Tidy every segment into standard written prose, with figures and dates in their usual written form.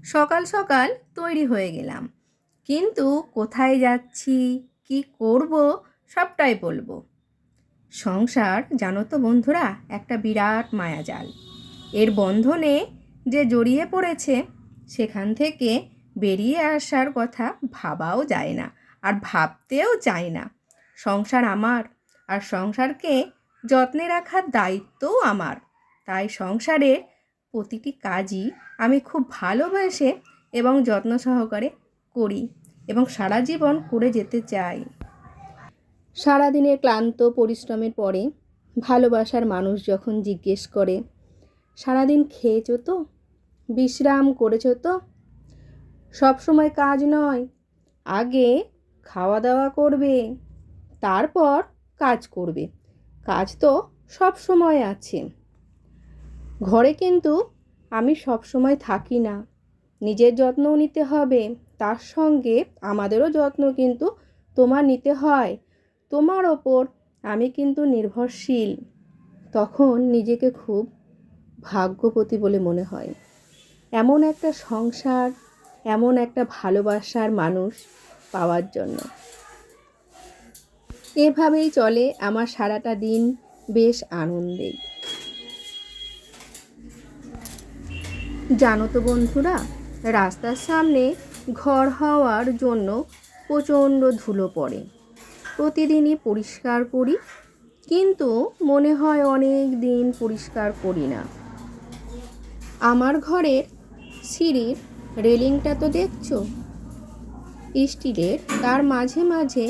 সকাল সকাল তৈরি হয়ে গেলাম, কিন্তু কোথায় যাচ্ছি, কি করব, সবটাই বলবো। সংসার জানো তো বন্ধুরা, একটা বিরাট মায়াজাল। এর বন্ধনে যে জড়িয়ে পড়েছে, সেখান থেকে বেরিয়ে আসার কথা ভাবাও যায় না, আর ভাবতেও চাই না। সংসার আমার, আর সংসারকে যত্নে রাখার দায়িত্বও আমার। তাই সংসারের প্রতিটি কাজই আমি খুব ভালোবেসে এবং যত্ন সহকারে করি, এবং সারা জীবন করে যেতে চাই। সারাদিনের ক্লান্ত পরিশ্রমের পরে ভালোবাসার মানুষ যখন জিজ্ঞেস করে, সারাদিন খেয়েছো তো, বিশ্রাম করেছো তো? সব সময় কাজ নয়, আগে খাওয়া দাওয়া করবে, তারপর কাজ করবে। কাজ তো সব সময় আছে। ঘরে কিন্তু আমি সব সময় থাকি না, নিজের যত্নও নিতে হবে, তার সঙ্গে আমাদেরও যত্ন কিন্তু তোমার নিতে হয়। তোমার ওপর আমি কিন্তু নির্ভরশীল। তখন নিজেকে খুব ভাগ্যবতী বলে মনে হয়। এমন একটা সংসার, এমন একটা ভালোবাসার মানুষ পাওয়ার জন্য। এভাবেই চলে আমার সারাটা দিন, বেশ আনন্দেই। জানো তো বন্ধুরা, রাস্তার সামনে ঘর হওয়ার জন্য প্রচণ্ড ধুলো পড়ে। প্রতিদিনই পরিষ্কার করি, কিন্তু মনে হয় অনেক দিন পরিষ্কার করি না। আমার ঘরের সিঁড়ির রেলিংটা তো দেখছো, স্টিলের, তার মাঝে মাঝে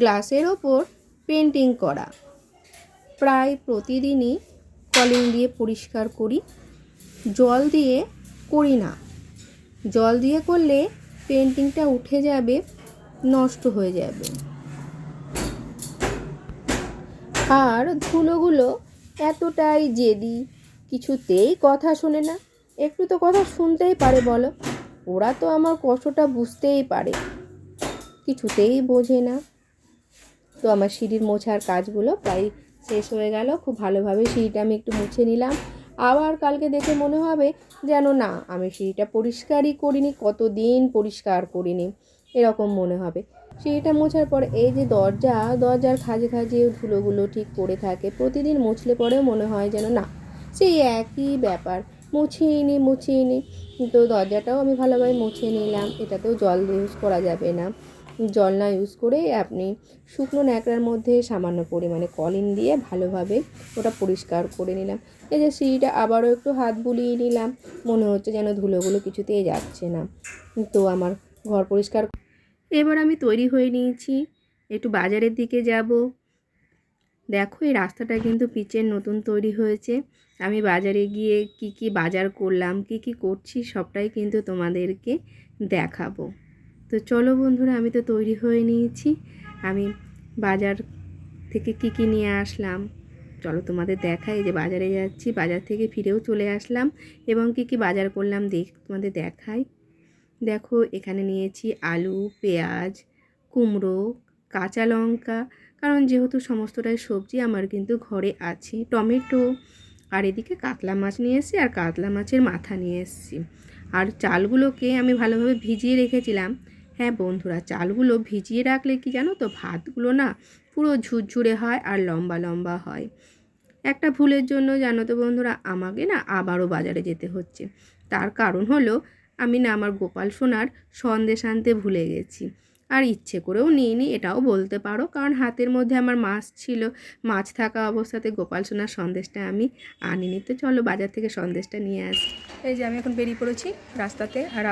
গ্লাসের ওপর পেন্টিং করা। প্রায় প্রতিদিনই কলিং দিয়ে পরিষ্কার করি, জল দিয়ে করি না। জল দিয়ে করলে পেন্টিংটা উঠে যাবে, নষ্ট হয়ে যাবে। আর ধুলোগুলো এতটাই জেদি, কিছুতেই কথা শোনে না। একটু তো কথা শুনতেই পারে বলো? ওরা তো আমার কষ্টটা বুঝতেই পারে, কিছুতেই বোঝে না। তো আমার সিঁড়ির মোছার কাজগুলো প্রায় শেষ হয়ে গেল। খুব ভালোভাবে সিঁড়িটা আমি একটু মুছে নিলাম। আবার কালকে দেখে মনে হবে যেন না, আমি সিঁড়িটা পরিষ্কারই করিনি, কতদিন পরিষ্কার করিনি, এরকম মনে হবে। সিঁড়িটা মোছার পর এই যে দরজার খাঁজে খাঁজে ধুলোগুলো ঠিক পড়ে থাকে, প্রতিদিন মুছলে পরেও মনে হয় যেন না, সেই একই ব্যাপার, মুছিয়ে নিই। তো দরজাটাও আমি ভালোভাবে মুছে নিলাম। এটাতেও জল ইউজ করা যাবে না। জল না ইউজ করে আপনি শুকনো ন্যাকড়ার মধ্যে সামান্য পরিমাণে কলিন দিয়ে ভালোভাবে ওটা পরিষ্কার করে নিলাম। এই যে সিঁড়িটা আবারও একটু হাত বুলিয়ে নিলাম, মনে হচ্ছে যেন ধুলোগুলো কিছুতেই যাচ্ছে না। তো আমার ঘর পরিষ্কার। এবার আমি তৈরি হয়ে নিয়েছি, একটু বাজারের দিকে যাব। দেখো, এই রাস্তাটা কিন্তু পিচের নতুন তৈরি হয়েছে। আমি বাজারে গিয়ে কি কি বাজার করলাম, কি কি করছি, সবটাই কিন্তু তোমাদেরকে দেখাবো। তো চলো বন্ধুরা, আমি তো তৈরি হয়ে নিয়েছি। আমি বাজার থেকে কি কি নিয়ে আসলাম চলো তোমাদের দেখাই। যে বাজারে যাচ্ছি, বাজার থেকে ফিরেও চলে আসলাম, এবং কি কি বাজার করলাম তোমাদের দেখাই। দেখো, এখানে নিয়েছি আলু, পেঁয়াজ, কুমড়ো, কাঁচা লঙ্কা, কারণ যেহেতু সমস্তটাই সবজি আমার কিন্তু ঘরে আছে, টমেটো, আর এদিকে কাতলা মাছ নিয়ে এসেছি, আর কাতলা মাছের মাথা নিয়ে এসেছি। আর চালগুলোকে আমি ভালোভাবে ভিজিয়ে রেখেছিলাম। হ্যাঁ বন্ধুরা, চালগুলো ভিজিয়ে রাখলে কি জানো তো, ভাতগুলো না পুরো ঝুরঝুরে হয় আর লম্বা লম্বা হয়। একটা ভুলের জন্য জানো তো বন্ধুরা, আমাকে না আবারও বাজারে যেতে হচ্ছে। তার কারণ হলো, আমি না আমার গোপাল সোনার সন্দেশ আনতে ভুলে গেছি। আর ইচ্ছে করেও নিইনি, এটাও বলতে পারো, কারণ হাতের মধ্যে আমার মাছ ছিল। মাছ থাকা অবস্থাতে গোপাল সোনার সন্দেশটা আমি আনিনি। তো চলো বাজার থেকে সন্দেশটা নিয়ে আসি। এই যে আমি এখন বেরিয়ে পড়েছি রাস্তাতে, আর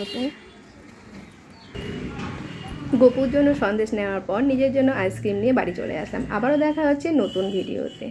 গোপুর জন্য সন্দেশ নেওয়ার পর নিজের জন্য আইসক্রিম নিয়ে বাড়ি চলে আসলাম। আবারও দেখা হচ্ছে নতুন ভিডিওতে।